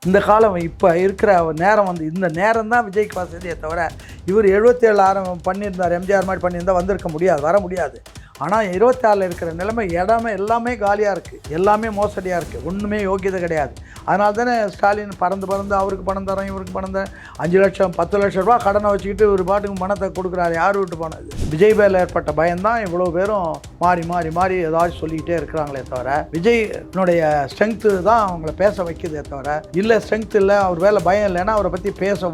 இந்த காலம் இப்போ இருக்கிற நேரம் வந்து இந்த நேரம் தான் விஜய்க்கு வசதியை தவிர இவர் 77 பண்ணியிருந்தார், எம்ஜிஆர் மாதிரி பண்ணியிருந்தால் வந்திருக்க முடியாது, வர முடியாது. ஆனால் 26 இருக்கிற நிலைமை இடமே எல்லாமே காலியாக இருக்குது, எல்லாமே மோசடியாக இருக்குது, ஒன்றுமே யோக்கியதை கிடையாது. அதனால தானே ஸ்டாலின் பறந்து அவருக்கு பணம் தரோம் இவருக்கு பணம் தரேன் 5 லட்சம் 10 லட்சம் ரூபா கடனை வச்சுக்கிட்டு ஒரு பாட்டுக்கு பணத்தை கொடுக்குறாரு. யார் விட்டு பணம்? இது விஜய் பேரில் ஏற்பட்ட பயம்தான் இவ்வளோ பேரும் மாறி ஏதாச்சும் சொல்லிக்கிட்டே இருக்கிறாங்களே தவிர விஜய்னுடைய ஸ்ட்ரென்த்து தான் அவங்கள பேச வைக்கிறதே தவிர இல்லை ஸ்ட்ரென்த் இல்லை அவர் வேலை பயம் இல்லைன்னா அவரை பற்றி பேச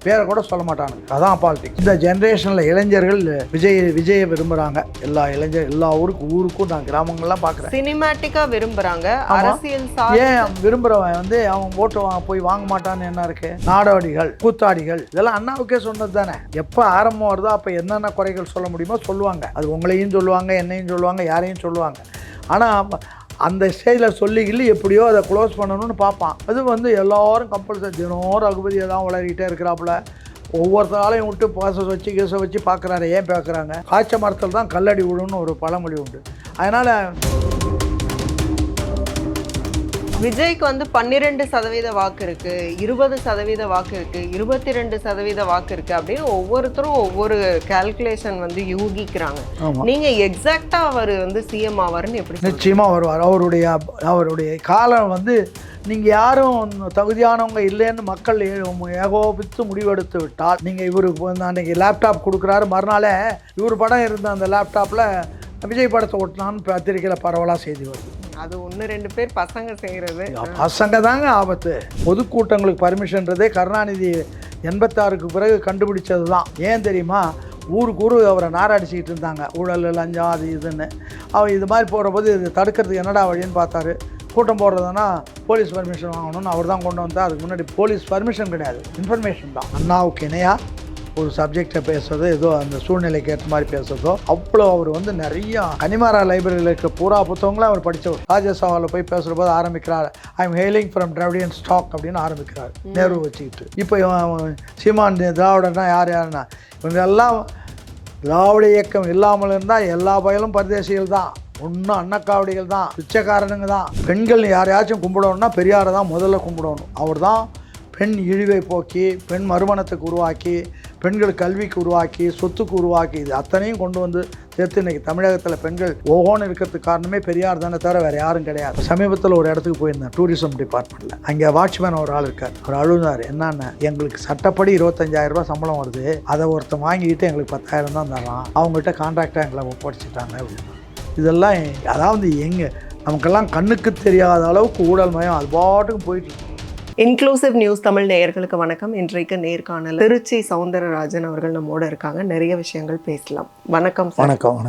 பேரை கூட சொல்ல மாட்டாங்க. அதான் பாலிடிக்ஸ். இந்த ஜென்ரேஷனில் இளைஞர்கள் விஜயை விரும்புகிறாங்க. எல்லா ஊருக்கும் நான் கிராமங்கள்லாம் பார்க்குறேன். சினிமேட்டிக்காக விரும்புகிறாங்க. அரசியல் ஏன் விரும்புகிறவன் வந்து அவன் ஓட்டு போய் வாங்க மாட்டான்னு என்ன இருக்கு? நாடோடிகள் கூத்தாடிகள் இதெல்லாம் அண்ணாவுக்கே சொன்னது தானே. எப்போ ஆரம்பம் வருதோ அப்போ என்னென்ன குறைகள் சொல்ல முடியுமோ சொல்லுவாங்க. அது உங்களையும் சொல்லுவாங்க, என்னையும் சொல்லுவாங்க, யாரையும் சொல்லுவாங்க. ஆனால் அந்த ஸ்டேஜில் சொல்லிக்கிள்ளி எப்படியோ அதை க்ளோஸ் பண்ணணும்னு பார்ப்பான். அது வந்து எல்லோரும் கம்பல்சரி தினம் ரகுபதியை தான் வளரிக்கிட்டே இருக்கிறாப்புல. ஒவ்வொருத்தராலையும் விட்டு கேச வச்சு பார்க்குறாரு. ஏன் பார்க்குறாங்க? காய்ச்ச மரத்தில் தான் கல்லடி விழுன்னு ஒரு பழமொழி உண்டு. அதனால் விஜய்க்கு வந்து 12% வாக்கு இருக்கு, 20% வாக்கு இருக்கு, 22% வாக்கு இருக்கு அப்படின்னு ஒவ்வொருத்தரும் ஒவ்வொரு கால்குலேஷன் வந்து யூகிக்கிறாங்க. நீங்க எக்ஸாக்டா அவர் வந்து சிஎம் ஆவாருன்னு எப்படி? நிச்சயமா வருவார். அவருடைய காலம் வந்து நீங்கள் யாரும் தகுதியானவங்க இல்லைன்னு மக்கள் ஏகோபித்து முடிவெடுத்து விட்டால், நீங்கள் இவருக்கு அன்றைக்கி லேப்டாப் கொடுக்குறாரு, மறுநாளே இவர் படம் இருந்த அந்த லேப்டாப்பில் விஜய் படத்தை ஓட்டினான்னு பத்திரிக்கையில் பரவலாக செய்தி வருது. அது 1-2 பேர் பசங்க செய்கிறது. பசங்க தாங்க ஆபத்து. பொதுக்கூட்டங்களுக்கு பர்மிஷன்றதே கருணாநிதி 86க்கு பிறகு கண்டுபிடிச்சது தான். ஏன் தெரியுமா? ஊருக்கு அவரை நாராடிச்சிக்கிட்டு இருந்தாங்க, ஊழல் லஞ்சம் அது இதுன்னு. அவர் இது மாதிரி போகிறபோது இது தடுக்கிறதுக்கு என்னடா வழின்னு பார்த்தாரு. கூட்டம் போடுறதுன்னா போலீஸ் பர்மிஷன் வாங்கணும்னு அவர் தான் கொண்டு வந்தார். அதுக்கு முன்னாடி போலீஸ் பர்மிஷன் கிடையாது, இன்ஃபர்மேஷன் தான். அண்ணாவுக்கு இணையாக ஒரு சப்ஜெக்டை பேசுறதோ ஏதோ அந்த சூழ்நிலைக்கு ஏற்ற மாதிரி பேசுறதோ அவ்வளோ அவர் வந்து நிறைய கனிமாரா லைப்ரரியில் இருக்க பூரா புத்தகங்களும் அவர் படித்தவர். ராஜ்யசபாவில் போய் பேசுகிற போது ஆரம்பிக்கிறார், I am hailing from Dravidian stock அப்படின்னு ஆரம்பிக்கிறார் நேரு வச்சுக்கிட்டு. இப்போ சீமான் திராவிடன்னா யாருன்னா இவங்க எல்லாம் திராவிட இயக்கம் இல்லாமல் இருந்தால் எல்லா பயலும் பரதேசிகள் தான், ஒன்றும் அன்னக்காவடிகள் தான், பிச்சைக்காரனுங்க தான். பெண்கள் யாரையாச்சும் கும்பிடணும்னா பெரியாரை தான் முதல்ல கும்பிடணும். அவர் தான் பெண் இழிவை போக்கி, பெண் மறுமணத்துக்கு உருவாக்கி, பெண்கள் கல்விக்கு உருவாக்கி, சொத்துக்கு உருவாக்கி, இது அத்தனையும் கொண்டு வந்து சேர்த்து இன்றைக்கி தமிழகத்தில் பெண்கள் ஓஹோன்னு இருக்கிறதுக்கு காரணமே பெரியார் தானே தவிர வேறு யாரும் கிடையாது. சமீபத்தில் ஒரு இடத்துக்கு போயிருந்தேன், டூரிசம் டிபார்ட்மெண்ட்டில். அங்கே வாட்ச்மேன் ஒரு ஆள் இருக்கார். அவர் அழுந்தார். என்னென்ன, எங்களுக்கு சட்டப்படி 25,000 ரூபா சம்பளம் வருது, அதை ஒருத்தன் வாங்கிக்கிட்டு எங்களுக்கு 10,000 தான் தரலாம், அவங்ககிட்ட கான்ட்ராக்டாக எங்களை ஒப்படைச்சிட்டாங்க அப்படின்னு. இதெல்லாம் அதாவது நமக்கெல்லாம் கண்ணுக்கு தெரியாத அளவுக்கு ஊழல் மயம் அது பாட்டுக்கு போயிட்டு. இன்க்ளூசிவ் நியூஸ் தமிழ் நேயர்களுக்கு வணக்கம். இன்றைக்கு நேர்காணல் திருச்சி சௌந்தரராஜன் அவர்கள் நம்மோட இருக்காங்க. நிறைய விஷயங்கள் பேசலாம். வணக்கம். வணக்கம்.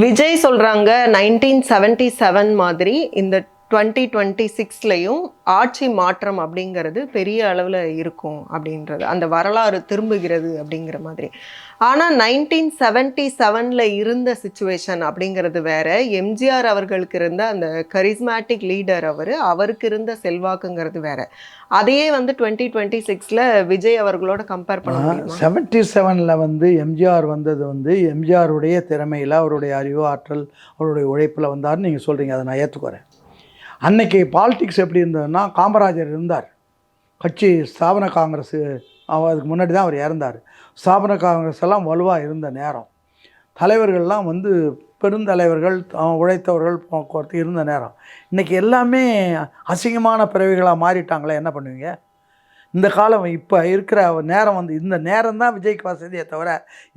விஜய் சொல்றாங்க 1977 மாதிரி இந்த 2026லையும் ஆட்சி மாற்றம் அப்படிங்கிறது பெரிய அளவில் இருக்கும் அப்படின்றது, அந்த வரலாறு திரும்புகிறது அப்படிங்கிற மாதிரி. ஆனால் 1977 இருந்த சிச்சுவேஷன் அப்படிங்கிறது வேற. எம்ஜிஆர் அவர்களுக்கு இருந்த அந்த கரிஸ்மேட்டிக் லீடர் அவருக்கு இருந்த செல்வாக்குங்கிறது வேற. அதையே வந்து 2026 விஜய் அவர்களோட கம்பேர் பண்ண முடியுமா? 77 வந்து எம்ஜிஆர் வந்தது வந்து எம்ஜிஆருடைய திறமையில், அவருடைய அறிவு ஆற்றல், அவருடைய உழைப்பில் வந்தார்னு நீங்கள் சொல்கிறீங்க, அதை நான் ஏற்றுக்குறேன். அன்னைக்கு பாலிடிக்ஸ் எப்படி இருந்ததுன்னா, காமராஜர் இருந்தார், கட்சி ஸ்தாபன காங்கிரஸ், அதுக்கு முன்னாடி தான் அவர் இறந்தார். ஸ்தாபன காங்கிரஸ் எல்லாம் வலுவாக இருந்த நேரம், தலைவர்கள்லாம் வந்து பெருந்தலைவர்கள், உழைத்தவர்கள் போக்குவரத்து இருந்த நேரம். இன்றைக்கி எல்லாமே அசிங்கமான பிறவிகளாக மாறிட்டாங்களே, என்ன பண்ணுவீங்க? இந்த காலம் இப்போ இருக்கிற நேரம் வந்து இந்த நேரம் தான் விஜய்க்கு வசதியை தவிர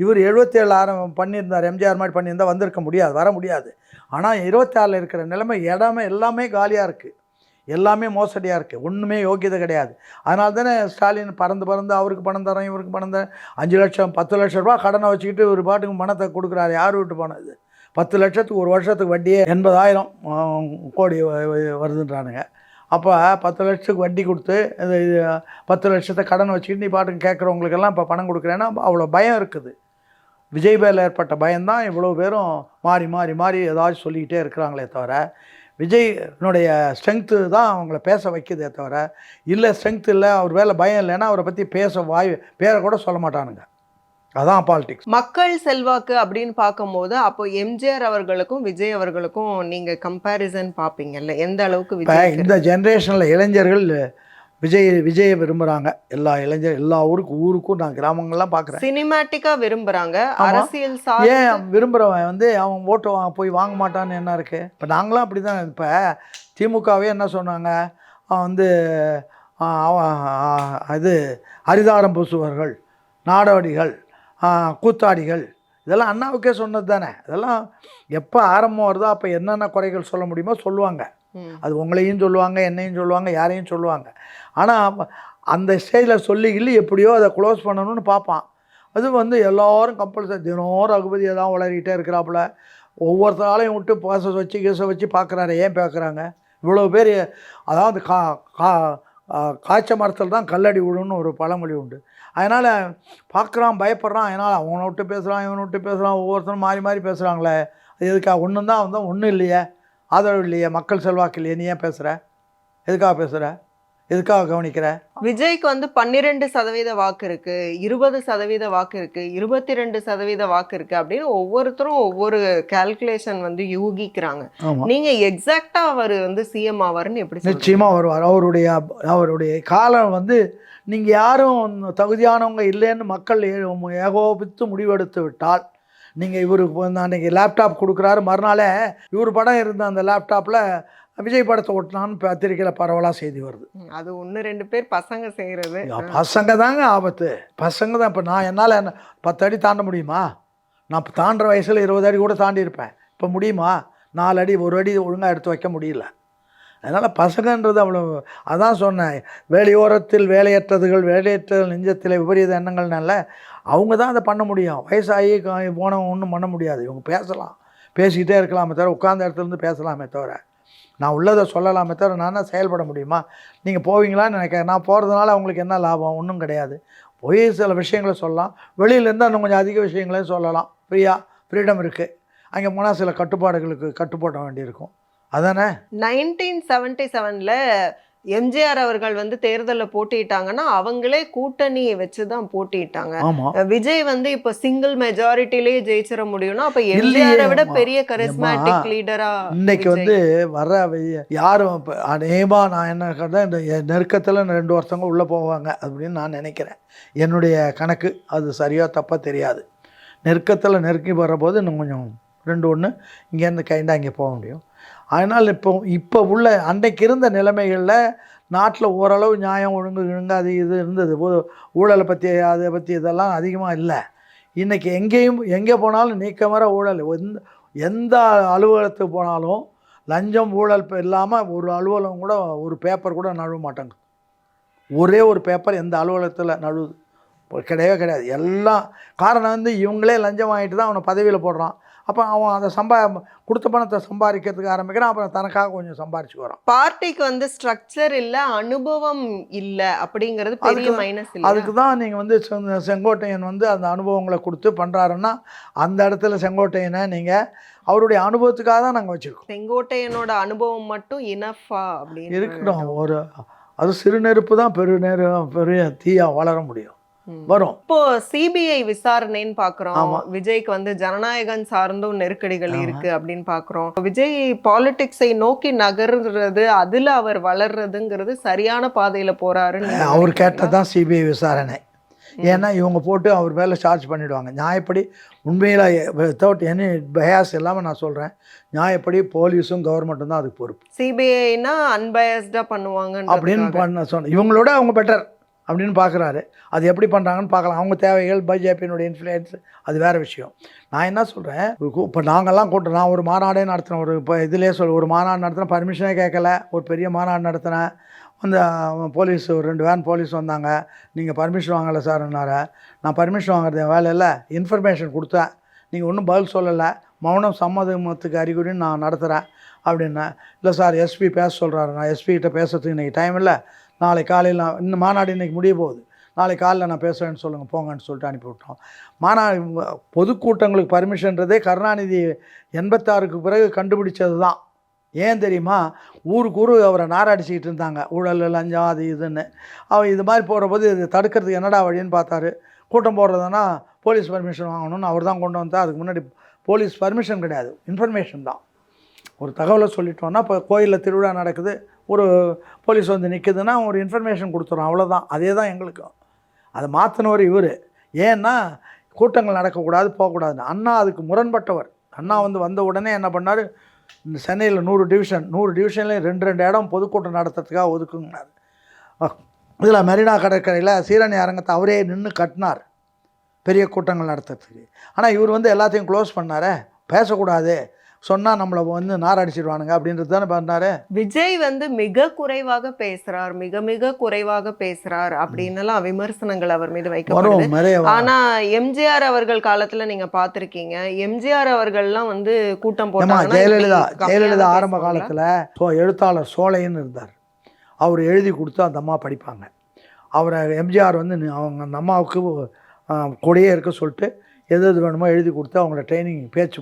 இவர் 77 பண்ணியிருந்தார், எம்ஜிஆர் மாதிரி பண்ணியிருந்தால் வந்திருக்க முடியாது, வர முடியாது. ஆனால் 26 இருக்கிற நிலைமை இடமே எல்லாமே காலியாக இருக்குது, எல்லாமே மோசடியாக இருக்குது, ஒன்றுமே யோக்கியதை கிடையாது. அதனால தானே ஸ்டாலின் பறந்து அவருக்கு பணம் தரோம் இவருக்கு பணம் தரேன் 5 லட்சம் 10 லட்சம் ரூபா கடனை வச்சுக்கிட்டு ஒரு பாட்டுக்கு பணத்தை கொடுக்குறாரு. யார் விட்டு பணம்? இது 10 லட்சத்துக்கு ஒரு வருஷத்துக்கு வட்டியே 80,000 கோடி வருதுன்றானுங்க. அப்போ 10 லட்சத்துக்கு வட்டி கொடுத்து இது 10 லட்சத்தை கடன் வச்சுக்கிட்டு நீ பாட்டுக்கு கேட்குறவங்களுக்கெல்லாம் இப்போ பணம் கொடுக்குறேன்னா அவ்வளோ பயம் இருக்குது. விஜய் பேரில் ஏற்பட்ட பயம்தான் இவ்வளோ பேரும் மாறி ஏதாச்சும் சொல்லிக்கிட்டே இருக்கிறாங்களே தவிர விஜய்னுடைய ஸ்ட்ரென்த்து தான் அவங்கள பேச வைக்கிறதே தவிர இல்லை ஸ்ட்ரென்த் இல்லை, அவர் வேலை பயம் இல்லைன்னா அவரை பற்றி பேரை கூட சொல்ல மாட்டானுங்க. அதான் பாலிடிக்ஸ். மக்கள் செல்வாக்கு அப்படின்னு பார்க்கும்போது அப்போ எம்ஜிஆர் அவர்களுக்கும் விஜய் அவர்களுக்கும் நீங்கள் கம்பேரிசன் பார்ப்பீங்கல்ல, எந்த அளவுக்கு? இந்த ஜென்ரேஷனில் இளைஞர்கள் விஜயை விரும்புகிறாங்க எல்லா இளைஞர், எல்லா ஊருக்கும் நான் கிராமங்கள்லாம் பார்க்குறேன். சினிமேட்டிக்காக விரும்புகிறாங்க, அரசியல் ஏன் விரும்புகிறவன் வந்து அவன் ஓட்டு போய் வாங்க மாட்டான்னு என்ன இருக்குது? இப்போ நாங்களாம் அப்படி தான். இப்போ திமுகவே என்ன சொன்னாங்க, அவன் வந்து இது ஹரிதாரம் பூசுவர்கள், நாடோடிகள், கூத்தாடிகள், இதெல்லாம் அண்ணாவுக்கே சொன்னது தானே. இதெல்லாம் எப்போ ஆரம்பம் வருதோ அப்போ என்னென்ன குறைகள் சொல்ல முடியுமோ சொல்லுவாங்க. அது உங்களையும் சொல்லுவாங்க, என்னையும் சொல்லுவாங்க, யாரையும் சொல்லுவாங்க. ஆனால் அந்த ஸ்டேஜில் சொல்லிக்கிள்ளி எப்படியோ அதை க்ளோஸ் பண்ணணும்னு பார்ப்பான். அது வந்து எல்லோரும் கம்பல்சரி தினம் ரகுபதியை தான் வளரிக்கிட்டே இருக்கிறாப்புல. ஒவ்வொருத்தராலையும் விட்டு கேச வச்சு பார்க்குறாரு. ஏன் பார்க்குறாங்க இவ்வளோ பேர்? அதாவது காய்ச்ச மரத்தில் தான் கல்லடி விடுன்னு ஒரு பழமொழி உண்டு. அதனால் பார்க்குறான், பயப்படுறான். அதனால் அவனை விட்டு பேசுகிறான், இவனை விட்டு பேசுகிறான், ஒவ்வொருத்தரும் மாறி மாறி பேசுகிறாங்களே. அது எதுக்காக? ஒன்று தான் வந்தால் ஒன்றும் இல்லையே, ஆதரவு இல்லையே, மக்கள் செல்வாக்கு இல்லையே, நீ ஏன் பேசுகிற? எதுக்காக பேசுகிற? எதுக்காக கவனிக்கிற? விஜய்க்கு வந்து 12% வாக்கு இருக்கு, 20% வாக்கு இருக்கு, 22% வாக்கு இருக்கு அப்படின்னு ஒவ்வொருத்தரும் ஒவ்வொரு கால்குலேஷன் வந்து யூகிக்கிறாங்க. நீங்க எக்ஸாக்டா அவர் வந்து சிஎம் ஆவாருன்னு எப்படி? நிச்சயமா வருவார். அவருடைய காலம் வந்து நீங்கள் யாரும் தகுதியானவங்க இல்லைன்னு மக்கள் ஏகோபித்து முடிவெடுத்து விட்டால், நீங்கள் இவருக்கு வந்து அன்றைக்கி லேப்டாப் கொடுக்குறாரு, மறுநாளே இவர் படம் இருந்த அந்த லேப்டாப்பில் விஜய் படத்தை ஓட்டினான்னு பத்திரிக்கையில் பரவலாக செய்தி வருது. அது 1-2 பேர் பசங்க செய்கிறது. பசங்க தாங்க ஆபத்து. பசங்க தான். இப்போ நான் என்னால் 10 அடி தாண்ட முடியுமா? நான் தாண்டுற வயசில் 20 அடி கூட தாண்டியிருப்பேன். இப்போ முடியுமா? 4 அடி 1 அடி ஒழுங்காக எடுத்து வைக்க முடியல. அதனால் பசங்கன்றது அவ்வளோ. அதான் சொன்னேன், வேலையோரத்தில் வேலையற்றதுகள், வேலையற்ற நெஞ்சத்தில் விபரீத எண்ணங்கள்னால அவங்க தான் அதை பண்ண முடியும். வயசாகி போனவங்க ஒன்றும் பண்ண முடியாது. இவங்க பேசலாம், பேசிக்கிட்டே இருக்கலாமே தவிர, உட்கார்ந்த இடத்துலேருந்து பேசலாமே தவிர, நான் உள்ளதை சொல்லலாமே தவிர நான் செயல்பட முடியுமா? நீங்கள் போவீங்களான்னு நினைக்கிறேன். நான் போகிறதுனால அவங்களுக்கு என்ன லாபம்? ஒன்றும் கிடையாது. போய் சில விஷயங்களை சொல்லலாம், வெளியிலேருந்து இன்னும் கொஞ்சம் அதிக விஷயங்களையும் சொல்லலாம். ஃப்ரீடம் இருக்குது. அங்கே போனால் சில கட்டுப்பாடுகளுக்கு கட்டுப்பட வேண்டியிருக்கும். அதானே 1977ல் எம்ஜிஆர் அவர்கள் வந்து தேர்தலில் போட்டிட்டாங்கன்னா அவங்களே கூட்டணியை வச்சு தான் போட்டிட்டாங்க. விஜய் வந்து இப்போ சிங்கிள் மெஜாரிட்டிலேயே ஜெயிச்சிட முடியும்னா அப்போ எம்ஜிஆரை விட பெரிய கரிஸ்மேட்டிக் லீடரா இன்னைக்கு வந்து வர யாரும் அநேகமாக நான் என்ன கண்டேன், இந்த நெருக்கத்தில் 2 வருஷங்க உள்ளே போவாங்க அப்படின்னு நான் நினைக்கிறேன். என்னுடைய கணக்கு அது சரியாக தப்பாக தெரியாது. நெருக்கத்தில் நெருக்கி வர்றபோது இன்னும் கொஞ்சம் 2-1 இங்கேருந்து கைண்டா இங்கே போக முடியும். அதனால் இப்போ உள்ள அன்றைக்கு இருந்த நிலைமைகளில் நாட்டில் ஓரளவு நியாயம் ஒழுங்கு அது இது இருந்தது. ஊழலை பற்றி அதை பற்றி இதெல்லாம் அதிகமாக இல்லை. இன்றைக்கி எங்கே போனாலும் நீக்கமற ஊழல். எந்த அலுவலகத்துக்கு போனாலும் லஞ்சம் ஊழல் இல்லாமல் ஒரு அலுவலகம் கூட ஒரு பேப்பர் கூட நழுவ மாட்டாங்க. ஒரே ஒரு பேப்பர் எந்த அலுவலகத்தில் நழுவுது கிடையவே கிடையாது. எல்லாம் காரணம் வந்து இவங்களே லஞ்சம் வாங்கிட்டு தான் அவனை பதவியில் போடுறான். அப்போ அவன் அதை கொடுத்த பணத்தை சம்பாதிக்கிறதுக்கு ஆரம்பிக்கிறான். அப்புறம் தனக்காக கொஞ்சம் சம்பாரிச்சு வரான். பார்ட்டிக்கு வந்து ஸ்ட்ரக்சர் இல்லை, அனுபவம் இல்லை அப்படிங்கிறது பெரிய மைனஸ் இல்லை. அதுக்கு தான் நீங்கள் வந்து செங்கோட்டையன் வந்து அந்த அனுபவங்களை கொடுத்து பண்ணுறாருன்னா, அந்த இடத்துல செங்கோட்டையனை நீங்கள் அவருடைய அனுபவத்துக்காக தான் நாங்கள் வச்சுருக்கோம். செங்கோட்டையனோட அனுபவம் மட்டும் இனஃபா அப்படின்னு இருக்கட்டும். அது சிறு நெருப்பு தான் பெரிய தீயா வளர முடியும், வரும். இப்போ சிபிஐ விசாரணைன்னு பாக்குறோம். விஜய்க்கு வந்து ஜனநாயகம் சார்ந்தும் நெருக்கடிகள் இருக்கு அப்படின்னு பாக்குறோம். விஜய் பாலிடிக்ஸை நோக்கி நகர்றது, அதுல அவர் வளர்றதுங்கிறது சரியான பாதையில போறாருன்னு அவர் கேட்டதான் சிபிஐ விசாரணை. ஏன்னா இவங்க போட்டு அவர் மேலே சார்ஜ் பண்ணிவிடுவாங்க. நியாயப்படி உண்மையில் வித்தவுட் எனி பயாஸ் இல்லாமல் நான் சொல்கிறேன், நியாயப்படி போலீஸும் கவர்மெண்ட்டும் தான் அதுக்கு பொறுப்பு. சிபிஐனா அன்பயஸ்டாக பண்ணுவாங்க அப்படின்னு சொன்னேன். இவங்களோட அவங்க பெட்டர் அப்படின்னு பார்க்குறாரு. அது எப்படி பண்ணுறாங்கன்னு பார்க்கலாம். அவங்க தேவைகள், பிஜேபியினுடைய இன்ஃப்ளூயன்ஸ், அது வேறு விஷயம். நான் என்ன சொல்கிறேன், இப்போ நாங்கள்லாம் கூட்டம், நான் ஒரு மாநாடே நடத்தினேன். இப்போ இதிலே ஒரு மாநாடு நடத்தினேன், பர்மிஷனே கேட்கல. ஒரு பெரிய மாநாடு நடத்தினேன். அந்த போலீஸ் ஒரு 2 வேன் போலீஸ் வந்தாங்க. நீங்கள் பர்மிஷன் வாங்கலை சார்னார. நான் பர்மிஷன் வாங்குறது என் வேலை இல்லை, இன்ஃபர்மேஷன் கொடுத்தேன், நீங்கள் ஒன்றும் பதில் சொல்லலை, மௌனம் சம்மதத்துக்கு அறிகுறின்னு நான் நடத்துகிறேன் அப்படின்னேன். இல்லை சார், எஸ்பி பேச சொல்கிறாரு. நான் எஸ்பிகிட்ட பேசுறதுக்கு இன்றைக்கி டைம் இல்லை, நாளை காலையில் நான் இந்த மாநாடு இன்றைக்கி முடிய போகுது, நாளை காலையில் நான் பேசுகிறேன்னு சொல்லுங்கள், போங்கன்னு சொல்லிட்டு அனுப்பிவிட்டோம். மாநாடு பொதுக்கூட்டங்களுக்கு பர்மிஷன்றதே கருணாநிதி 86க்கு பிறகு கண்டுபிடிச்சது தான். ஏன் தெரியுமா? ஊருக்கு அவரை நாராடிச்சிக்கிட்டு இருந்தாங்க, ஊழல் லஞ்சம் அது இதுன்னு. அவர் இது மாதிரி போகிற போது இது தடுக்கிறதுக்கு என்னடா வழின்னு பார்த்தாரு. கூட்டம் போடுறதுன்னா போலீஸ் பர்மிஷன் வாங்கணும்னு அவர் தான் கொண்டு வந்தால். அதுக்கு முன்னாடி போலீஸ் பர்மிஷன் கிடையாது, இன்ஃபர்மேஷன் தான். ஒரு தகவலை சொல்லிட்டோன்னா, இப்போ கோயிலில் திருவிழா நடக்குது, ஒரு போலீஸ் வந்து நிற்குதுன்னா ஒரு இன்ஃபர்மேஷன் கொடுத்துரும், அவ்வளோதான். அதே தான் எங்களுக்கும். அதை மாற்றினவர் இவர். ஏன்னா கூட்டங்கள் நடக்கக்கூடாது, போகக்கூடாதுன்னு. அண்ணா அதுக்கு முரண்பட்டவர். அண்ணா வந்து வந்த உடனே என்ன பண்ணார், இந்த சென்னையில் 100 டிவிஷன்லேயும் 2 இடம் பொதுக்கூட்டம் நடத்துறதுக்காக ஒதுக்குங்கனார். இதில் மெரினா கடற்கரையில் சீரணி அரங்கத்தை அவரே நின்று கட்டினார் பெரிய கூட்டங்கள் நடத்துறதுக்கு. ஆனால் இவர் வந்து எல்லாத்தையும் க்ளோஸ் பண்ணாரே, பேசக்கூடாது, சொன்னால் நம்மளை வந்து நார் அடிச்சிடுவானுங்க அப்படின்றது தானே பண்ணாரு. விஜய் வந்து மிக குறைவாக பேசுறார், மிக மிக குறைவாக பேசுறார் அப்படின்னுலாம் விமர்சனங்கள் அவர் மீது வைக்கப்படுது. ஆனா எம்ஜிஆர் அவர்கள் காலத்துல நீங்க பார்த்திருக்கீங்க, எம்ஜிஆர் அவர்கள்லாம் வந்து கூட்டம் போட்டாங்க. ஜெயலலிதா ஆரம்ப காலத்துல எழுத்தாளர் சோலைன்னு இருந்தார். அவர் எழுதி கொடுத்து அந்த அம்மா படிப்பாங்க. அவரை எம்ஜிஆர் வந்து அவங்க அந்த அம்மாவுக்கு கூடயே இருக்க சொல்லிட்டு எது வேணுமோ எழுதி கொடுத்து அவங்கள ட்ரைனிங் பேச்சு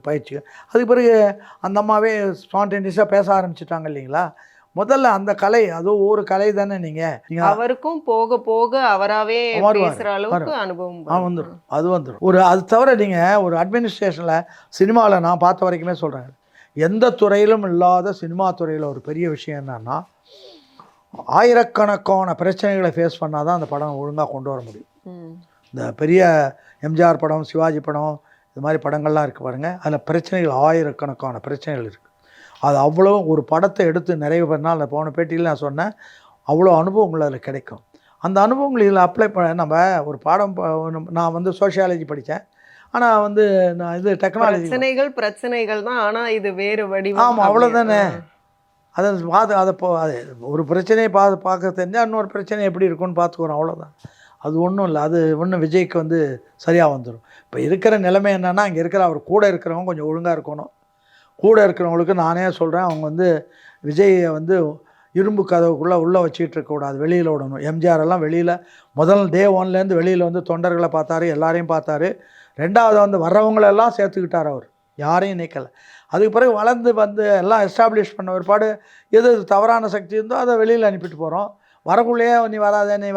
பயிற்சி. அதுக்கு பிறகு அந்த அம்மாவே ஸ்பான்டேனியஸாக பேச ஆரம்பிச்சிட்டாங்க இல்லைங்களா. முதல்ல அந்த கலை, அதுவும் ஒரு கலை தானே. நீங்கள் அவருக்கும் போக போக அவராகவே பேசுகிற அளவுக்கு அனுபவம் வந்துடும். அது வந்துடும். அது தவிர நீங்கள் ஒரு அட்மினிஸ்ட்ரேஷனில் சினிமாவில் நான் பார்த்த வரைக்குமே சொல்கிறேன், எந்த துறையிலும் இல்லாத சினிமா துறையில் ஒரு பெரிய விஷயம் என்னன்னா, ஆயிரக்கணக்கான பிரச்சனைகளை ஃபேஸ் பண்ணால் தான் அந்த படம் ஒழுங்காக கொண்டு வர முடியும். இந்த பெரிய எம்ஜிஆர் படம், சிவாஜி படம், இது மாதிரி படங்கள்லாம் இருக்குது பாருங்கள். அதில் பிரச்சனைகள், ஆயிரக்கணக்கான பிரச்சனைகள் இருக்குது. அது அவ்வளோ ஒரு படத்தை எடுத்து நிறைவு பண்ணால், அந்த போன பேட்டியில் நான் சொன்னேன், அவ்வளோ அனுபவங்கள் அதில் கிடைக்கும். அந்த அனுபவங்கள் இதில் அப்ளை பண்ண நம்ம ஒரு பாடம். நான் வந்து சோஷியாலஜி படித்தேன், ஆனால் வந்து நான் இது டெக்னாலஜி. பிரச்சனைகள் தான், ஆனால் இது வேறு வடிவம். ஆமாம், அவ்வளோதானே. அதை ஒரு பிரச்சனையை பார்க்க தெரிஞ்சால் இன்னொரு பிரச்சனை எப்படி இருக்குன்னு பார்த்துக்குறோம், அவ்வளோதான். அது ஒன்றும் இல்லை. அது ஒன்றும் விஜய்க்கு வந்து சரியாக வந்துடும். இப்போ இருக்கிற நிலைமை என்னென்னா, இங்கே இருக்கிற அவர் கூட இருக்கிறவங்க கொஞ்சம் ஒழுங்காக இருக்கணும். கூட இருக்கிறவங்களுக்கு நானே சொல்கிறேன், அவங்க வந்து விஜயை வந்து இரும்பு கதவுக்குள்ளே உள்ளே வச்சுக்கிட்டு இருக்கக்கூடாது, வெளியில் விடணும். எம்ஜிஆர் எல்லாம் வெளியில் முதல் டே 1லேருந்து வெளியில் வந்து தொண்டர்களை பார்த்தாரு, எல்லாரையும் பார்த்தாரு. 2வது வந்து வர்றவங்களெல்லாம் சேர்த்துக்கிட்டார் அவர், யாரையும் நீக்கலை. அதுக்கு பிறகு வளர்ந்து வந்து எல்லாம் எஸ்டாப்ளிஷ் பண்ண ஒருபாடு எது தவறான சக்தி இருந்தோ அதை வெளியில் அனுப்பிட்டு போகிறோம். வரக்குள்ளேயே நீ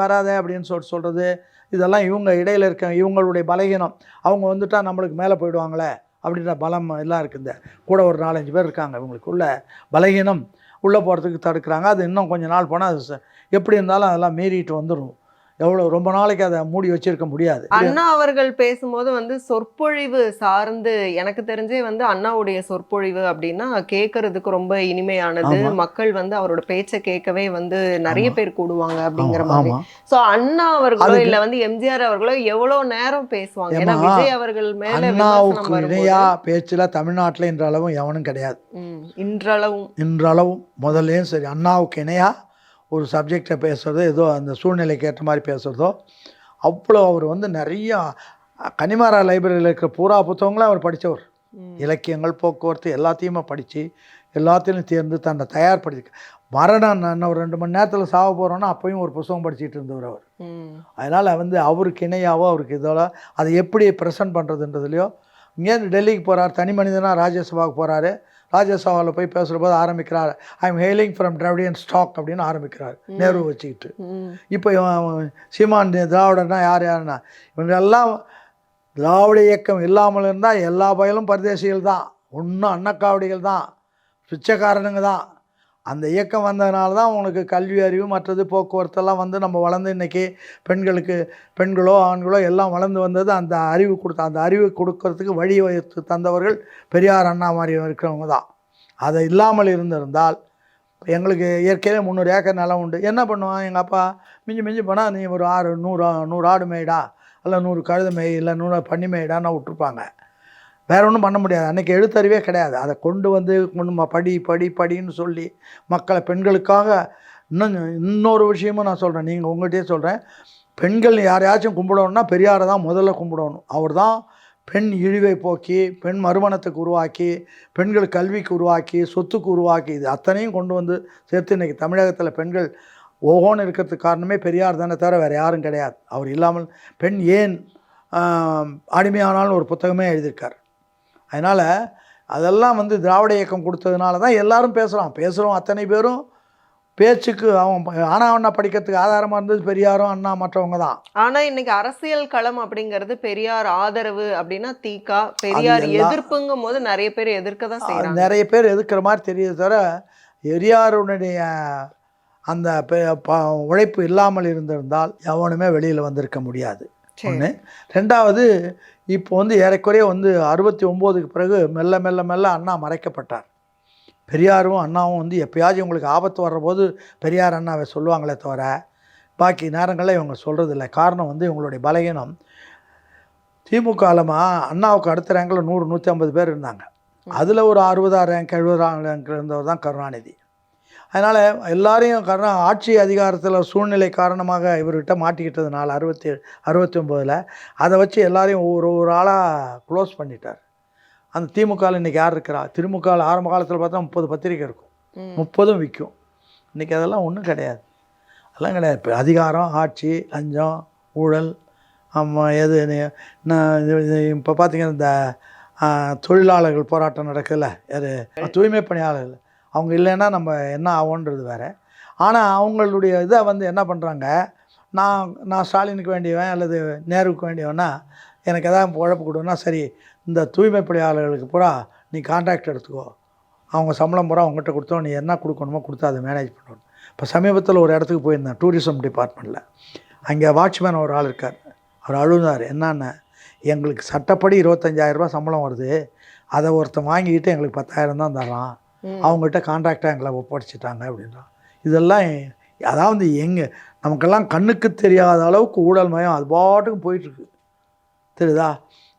வராத அப்படின்னு சொல்கிறது, இதெல்லாம் இவங்க இடையில் இருக்க இவங்களுடைய பலகீனம். அவங்க வந்துட்டால் நம்மளுக்கு மேலே போயிடுவாங்களே அப்படின்ற பலம் எல்லாம் இருக்குது. கூட ஒரு 4-5 பேர் இருக்காங்க, இவங்களுக்குள்ள பலகீனம் உள்ளே போகிறதுக்கு தடுக்கிறாங்க. அது இன்னும் கொஞ்சம் நாள் போனால் அது எப்படி இருந்தாலும் அதெல்லாம் மீறிட்டு வந்துடும். எவ்வளோ ரொம்ப நாளைக்கு அதை மூடி வச்சிருக்க முடியாது. அண்ணா அவர்கள் பேசும்போது வந்து சொற்பொழிவு சார்ந்து, எனக்கு தெரிஞ்சே வந்து அண்ணாவுடைய சொற்பொழிவு அப்படின்னா கேட்கறதுக்கு ரொம்ப இனிமையானது. மக்கள் வந்து அவரோட பேச்சை கேட்கவே வந்து நிறைய பேர் கூடுவாங்க அப்படிங்கிற மாதிரி. ஸோ அண்ணா அவர்களோ இல்லை வந்து எம்ஜிஆர் அவர்களோ எவ்வளோ நேரம் பேசுவாங்க. ஏன்னா விஜய் அவர்கள் மேல அண்ணாவுக்கு இணையா பேச்சுல தமிழ்நாட்டில் இன்றளவும் எவனும் கிடையாது. இன்றளவும் முதல்லையும் சரி, அண்ணாவுக்கு இணையா ஒரு சப்ஜெக்டை பேசுகிறதோ, ஏதோ அந்த சூழ்நிலைக்கு ஏற்ற மாதிரி பேசுகிறதோ, அவ்வளோ அவர் வந்து நிறையா கனிமாரா லைப்ரரியில் இருக்கிற பூரா புத்தகங்களும் அவர் படித்தவர். இலக்கியங்கள், போக்குவரத்து எல்லாத்தையுமே படித்து எல்லாத்தையும் தேர்ந்து தன்னை தயார்படுத்தி, மரணம் நான் ஒரு 2 மணி நேரத்தில் சாக போகிறோன்னா அப்போயும் ஒரு புத்தகம் படிச்சுட்டு இருந்தவர் அவர். அதனால் வந்து அவருக்கு இணையாவோ அவருக்கு இதோட அதை எப்படி ப்ரெசென்ட் பண்ணுறதுன்றதுலையோ, இங்கேருந்து டெல்லிக்கு போகிறார், தனி மனிதனாக ராஜ்யசபாவுக்கு போகிறாரு. ராஜ்யசபாவில் போய் பேசுகிற போது ஆரம்பிக்கிறார், I am hailing from Dravidian stock அப்படின்னு ஆரம்பிக்கிறார், நேரு வச்சுக்கிட்டு. இப்போ சீமான் திராவிடன்னா யாருன்னா, இவங்கெல்லாம் திராவிட இயக்கம் இல்லாமல் இருந்தால் எல்லா பயலும் பரதேசிகள் தான், ஒன்றும் அன்னக்காவடிகள் தான், பிச்சைக்காரனுங்க தான். அந்த இயக்கம் வந்ததுனால தான் உங்களுக்கு கல்வி அறிவு மற்றது போக்குவரத்தெல்லாம் வந்து நம்ம வளர்ந்து இன்றைக்கி பெண்களோ ஆண்களோ எல்லாம் வளர்ந்து வந்தது அந்த அறிவு அந்த அறிவு கொடுக்கறதுக்கு வழி வகுத்து தந்தவர்கள் பெரியார், அண்ணா மாதிரி இருக்கிறவங்க தான். அதை இல்லாமல் இருந்திருந்தால் எங்களுக்கு இயற்கையிலே 300 ஏக்கர் நிலம் உண்டு. என்ன பண்ணுவான் எங்கள் அப்பா, மிஞ்சி போனால் நீ ஒரு 100 ஆடு மேய்டா, இல்லை 100 கழுதை மேய், இல்லை 100 பன்னி மேய்டான்னு விட்டுருப்பாங்க. வேறு ஒன்றும் பண்ண முடியாது. அன்றைக்கி எழுத்தறிவே கிடையாது. அதை கொண்டு வந்து படின்னு சொல்லி மக்களை பெண்களுக்காக இன்னொரு விஷயமும் நான் சொல்கிறேன், நீங்கள் உங்கள்கிட்டயே சொல்கிறேன், பெண்கள் யாரையாச்சும் கும்பிடணுன்னா பெரியாரை தான் முதல்ல கும்பிடணும். அவர் தான் பெண் இழிவை போக்கி, பெண் மறுமணத்துக்கு உருவாக்கி, பெண்கள் கல்விக்கு உருவாக்கி, சொத்துக்கு உருவாக்கி, இது அத்தனையும் கொண்டு வந்து சேர்த்து இன்றைக்கி தமிழகத்தில் பெண்கள் ஓஹோன்னு இருக்கிறதுக்கு காரணமே பெரியார் தானே தவிர வேறு யாரும் கிடையாது. அவர் இல்லாமல் பெண் ஏன் அடிமையானாலும் ஒரு புத்தகமே எழுதியிருக்கார். அதனால் அதெல்லாம் வந்து திராவிட இயக்கம் கொடுத்ததுனால தான் எல்லோரும் பேசுகிறோம். அத்தனை பேரும் பேச்சுக்கு அண்ணா படிக்கிறதுக்கு ஆதாரமாக இருந்தது பெரியாரும் அண்ணா மற்றவங்க தான். ஆனால் இன்னைக்கு அரசியல் களம் அப்படிங்கிறது பெரியார் ஆதரவு அப்படின்னா தீகா, பெரியார் எதிர்ப்புங்கும் போது நிறைய பேர் எதிர்க்க தான் செய்யறாங்க. நிறைய பேர் எதிர்க்கிற மாதிரி தெரியுது தவிர பெரியாருடைய அந்த உழைப்பு இல்லாமல் இருந்திருந்தால் எவனுமே வெளியில் வந்திருக்க முடியாது. ஒன்று. ரெண்டாவது, இப்போ வந்து ஏறக்குறைய வந்து 69க்கு பிறகு மெல்ல மெல்ல மெல்ல அண்ணா மறைக்கப்பட்டார். பெரியாரும் அண்ணாவும் வந்து எப்பயாச்சும் உங்களுக்கு ஆபத்து வர்றபோது பெரியார் அண்ணாவை சொல்லுவாங்களே தவிர பாக்கி நேரங்களில் இவங்க சொல்கிறதில்ல. காரணம் வந்து இவங்களுடைய பலகீனம். திமுகவில் அண்ணாவுக்கு அடுத்த ரேங்கில் 100-150 பேர் இருந்தாங்க. அதில் ஒரு 60ஆம் ரேங்க் 70ஆம் ரேங்கில் இருந்தவர் தான் கருணாநிதி. அதனால் எல்லாரையும் ஆட்சி அதிகாரத்தில் சூழ்நிலை காரணமாக இவர்கிட்ட மாட்டிக்கிட்டதுனால 69 அதை வச்சு எல்லாரையும் ஒரு ஆளாக க்ளோஸ் பண்ணிட்டார். அந்த திமுகவில் இன்றைக்கி யார் இருக்கிறா? திமுகவில் ஆரம்ப காலத்தில் பார்த்தா 30 பத்திரிக்கை இருக்கும், 30ம் விற்கும். இன்றைக்கி அதெல்லாம் ஒன்றும் கிடையாது, அதெல்லாம் கிடையாது. இப்போ அதிகாரம், ஆட்சி, லஞ்சம், ஊழல், எது இப்போ பார்த்திங்கன்னா இந்த தொழிலாளர்கள் போராட்டம் நடக்குதுல்ல, யார் தூய்மை பணியாளர்கள், அவங்க இல்லைன்னா நம்ம என்ன ஆகுன்றது வேறு. ஆனால் அவங்களுடைய இதை வந்து என்ன பண்ணுறாங்க, நான் ஸ்டாலினுக்கு வேண்டியவன் அல்லது நேருவுக்கு வேண்டியவன்னா எனக்கு எதாவது உழைப்பு கொடுன்னா, சரி இந்த தூய்மை பணியாளர்களுக்கு பூரா நீ கான்ட்ராக்ட் எடுத்துக்கோ, அவங்க சம்பளம் பூரா அவங்ககிட்ட கொடுத்தோம், நீ என்ன கொடுக்கணுமோ கொடுத்து அதை மேனேஜ் பண்ணணும். இப்போ சமீபத்தில் ஒரு இடத்துக்கு போயிருந்தேன், டூரிசம் டிபார்ட்மெண்ட்டில். அங்கே வாட்ச்மேன் ஒரு ஆள் இருக்கார். அவர் அழுந்தார். என்னென்ன, எங்களுக்கு சட்டப்படி 25,000 சம்பளம் வருது, அதை ஒருத்தன் வாங்கிக்கிட்டு எங்களுக்கு 10,000 தான் தரான், அவங்ககிட்ட கான்ட்ராக்டாக எங்களை ஒப்படைச்சிட்டாங்க அப்படின்றான். இதெல்லாம் அதாவது நமக்கெல்லாம் கண்ணுக்கு தெரியாத அளவுக்கு ஊழல் மயம் அது பாட்டுக்கும் போயிட்டுருக்கு, தெரியுதா?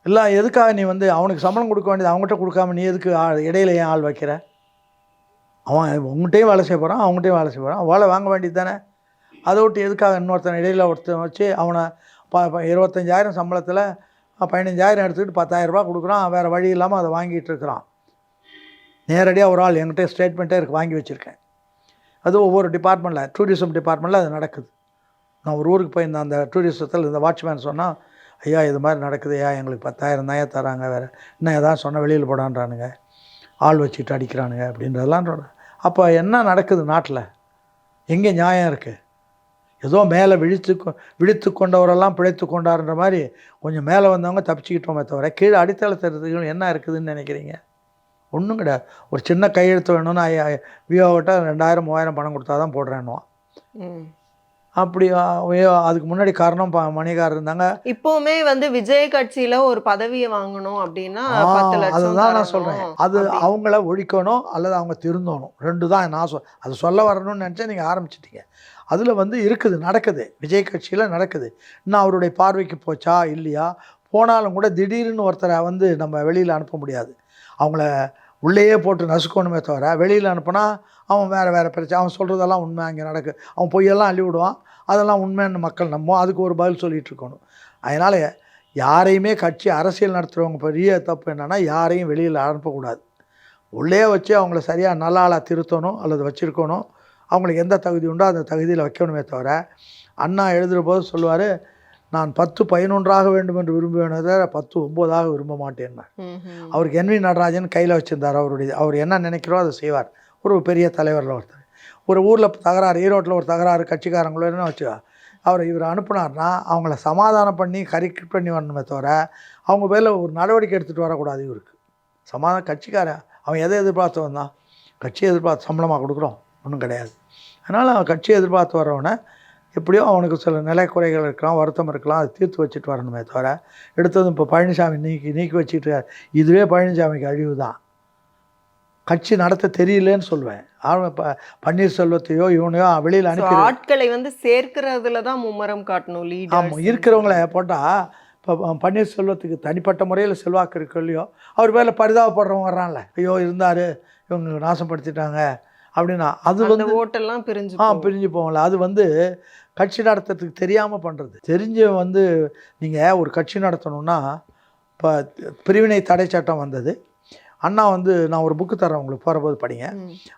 இல்லை, எதுக்காக நீ வந்து அவனுக்கு சம்பளம் கொடுக்க வேண்டியது அவங்ககிட்ட கொடுக்காம நீ எதுக்கு இடையில ஏன் ஆள் வைக்கிற? அவன் உங்கள்கிட்டையும் வேலை செய்ய போகிறான், அவங்ககிட்டையும் வேலை செய்ய போகிறான், வேலை வாங்க வேண்டியது தானே. அதை விட்டு எதுக்காக இன்னொருத்தன் இடையில ஒருத்தன் வச்சு அவனை 25,000 சம்பளத்தில் 15,000 எடுத்துக்கிட்டு 10,000 கொடுக்குறான், வேறு வழி இல்லாமல் அதை வாங்கிட்டு இருக்கிறான். நேரடியாக ஒரு ஆள் என்கிட்ட ஸ்டேட்மெண்ட்டே இருக்குது, வாங்கி வச்சுருக்கேன். அது ஒவ்வொரு டிபார்ட்மெண்ட்டில், டூரிசம் டிபார்ட்மெண்ட்டில் அது நடக்குது. நான் ஒரு ஊருக்கு போயிருந்தேன், அந்த டூரிசத்தில் இந்த வாட்ச்மேன் சொன்னால், ஐயா இது மாதிரி நடக்குது ஐயா, எங்களுக்கு 10,000 தான் தராங்க, வேறு இன்னும் எதாவது சொன்னால் வெளியில் போடான்றானுங்க, ஆள் வச்சுட்டு அடிக்கிறானுங்க அப்படின்றதெல்லாம். அப்போ என்ன நடக்குது நாட்டில்? எங்கே நியாயம் இருக்குது? ஏதோ மேலே விழித்து கொண்டவரெல்லாம் பிழைத்து கொண்டாருன்ற மாதிரி கொஞ்சம் மேலே வந்தவங்க தப்பிச்சுக்கிட்டோமே தவிர கீழே அடித்தள தருதுகள் என்ன இருக்குதுன்னு நினைக்கிறீங்க? ஒன்றும் கிடையாது. ஒரு சின்ன கையெழுத்து வேணும்னா விஓவிட்ட 2,000-3,000 பணம் கொடுத்தா தான் போடுறேன்னுவான். அப்படி அதுக்கு முன்னாடி காரணம் மணிகார் இருந்தாங்க. இப்போவுமே வந்து விஜய் கட்சியில் ஒரு பதவியை வாங்கணும் அப்படின்னா 10 லட்சம். அதுதான் நான் சொல்கிறேன். அது அவங்கள ஒழிக்கணும் அல்லது அவங்க திருந்தணும், 2 தான் நான் அது சொல்ல வரணும்னு நினச்சா நீங்கள் ஆரம்பிச்சிட்டீங்க. அதில் வந்து இருக்குது, நடக்குது, விஜய் கட்சியில் நடக்குது. இன்னும் அவருடைய பார்வைக்கு போச்சா இல்லையா? போனாலும் கூட திடீர்னு ஒருத்தரை வந்து நம்ம வெளியில் அனுப்ப முடியாது. அவங்கள உள்ளேயே போட்டு நசுக்கணுமே தவிர வெளியில் அனுப்புனா அவன் வேறு பிரச்சனை, அவன் சொல்கிறதெல்லாம் உண்மை அங்கே நடக்கு, அவன் பொய்யெல்லாம் அள்ளி விடுவான், அதெல்லாம் உண்மைன்னு மக்கள் நம்புவோம், அதுக்கு ஒரு பதில் சொல்லிகிட்டு இருக்கணும். அதனால் யாரையுமே கட்சி அரசியல் நடத்துகிறவங்க பெரிய தப்பு என்னென்னா, யாரையும் வெளியில் அனுப்பக்கூடாது. உள்ளே வச்சு அவங்கள சரியாக நல்ல ஆளாக திருத்தணும் அல்லது வச்சுருக்கணும். அவங்களுக்கு எந்த தகுதி உண்டோ அந்த தகுதியில் வைக்கணுமே தவிர, அண்ணா எழுதுகிற போது சொல்லுவார், நான் 10-11 வேண்டும் என்று விரும்புவேனே தவிர 10-9 விரும்ப மாட்டேன்னா. அவருக்கு NV நடராஜன் கையில் வச்சுருந்தார். அவர் என்ன நினைக்கிறோ அதை செய்வார். ஒரு பெரிய தலைவரில் ஒருத்தர். ஒரு ஊரில் தகராறு, ஈரோட்டில் ஒரு தகராறு, கட்சிக்காரங்களோன்னு வச்சு இவர் அனுப்புனார்னா அவங்கள சமாதானம் பண்ணி கரெக்ட் பண்ணி வரணுமே தவிர அவங்க பேரில் ஒரு நடவடிக்கை எடுத்துகிட்டு வரக்கூடாது. இவருக்கு கட்சிக்காரன் அவன் எதை எதிர்பார்த்து வந்தான்? கட்சியை எதிர்பார்த்து சம்பளமாக கொடுக்குறோம்? ஒன்றும் கிடையாது. அதனால் அவன் கட்சியை எதிர்பார்த்து வரவனை எப்படியோ அவனுக்கு சில நிலை குறைகள் இருக்கலாம், வருத்தம் இருக்கலாம், அதை தீர்த்து வச்சுட்டு வரணுமே தவிர எடுத்ததும் இப்போ பழனிசாமி நீக்கி வச்சுட்டு இதுவே பழனிசாமிக்கு அழிவு தான். கட்சி நடத்த தெரியலன்னு சொல்லுவேன். இப்போ பன்னீர்செல்வத்தையோ இவனையோ வெளியில் அனுப்பி ஆட்களை வந்து சேர்க்கிறதுல தான் மும்முரம் காட்டணும். ஆமாம், இருக்கிறவங்கள போட்டால் இப்போ பன்னீர்செல்வத்துக்கு தனிப்பட்ட முறையில் செல்வாக்கு இருக்கு இல்லையோ, அவர் மேலே பரிதாபப்படுறவங்க வர்றான்ல, ஐயோ இருந்தார் இவங்க நாசப்படுத்திட்டாங்க அப்படின்னா அது வந்து ஓட்டெல்லாம் பிரிஞ்சு போகல. அது வந்து கட்சி நடத்துறதுக்கு தெரியாமல் பண்ணுறது. தெரிஞ்சு வந்து நீங்கள் ஒரு கட்சி நடத்தணுன்னா, இப்போ பிரிவினை தடை சட்டம் வந்தது. அண்ணா வந்து நான் ஒரு புக்கு தரேன் உங்களுக்கு, போகிறபோது படிங்க.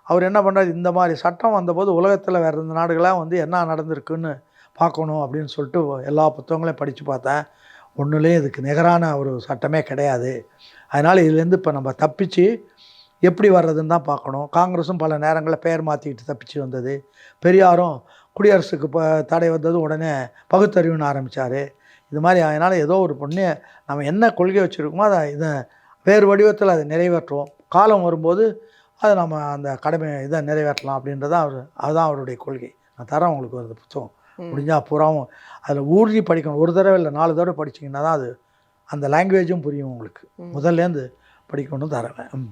அவர் என்ன பண்ணுறாரு, இந்த மாதிரி சட்டம் வந்தபோது உலகத்தில் வேறு இந்த நாடுகளாக வந்து என்ன நடந்திருக்குன்னு பார்க்கணும் அப்படின்னு சொல்லிட்டு எல்லா புத்தகங்களையும் படித்து பார்த்தேன். ஒன்றுலேயும் இதுக்கு நிகரான ஒரு சட்டமே கிடையாது. அதனால் இதுலேருந்து இப்போ நம்ம தப்பிச்சு எப்படி வர்றதுன்னு தான் பார்க்கணும். காங்கிரஸும் பல நேரங்களில் பெயர் மாற்றிக்கிட்டு தப்பிச்சு வந்தது. பெரியாரும் குடியரசுக்கு தடை வந்தது உடனே பகுத்தறிவுன்னு ஆரம்பித்தார். இது மாதிரி அதனால் ஏதோ ஒரு பொண்ணு நம்ம என்ன கொள்கை வச்சுருக்கோமோ அதை இதை வேறு வடிவத்தில் அதை நிறைவேற்றுவோம். காலம் வரும்போது அதை நம்ம அந்த கடமை இதை நிறைவேற்றலாம் அப்படின்றத அதுதான் அவருடைய கொள்கை. நான் தரேன் உங்களுக்கு ஒரு புத்தகம், முடிஞ்சால் பூராவும் அதில் ஊறி படிக்கணும். ஒரு தடவை இல்லை 4 தடவை படிச்சிங்கன்னா தான் அது அந்த லாங்குவேஜும் புரியும் உங்களுக்கு. முதல்லேருந்து படிக்கணும்னு தரேன்.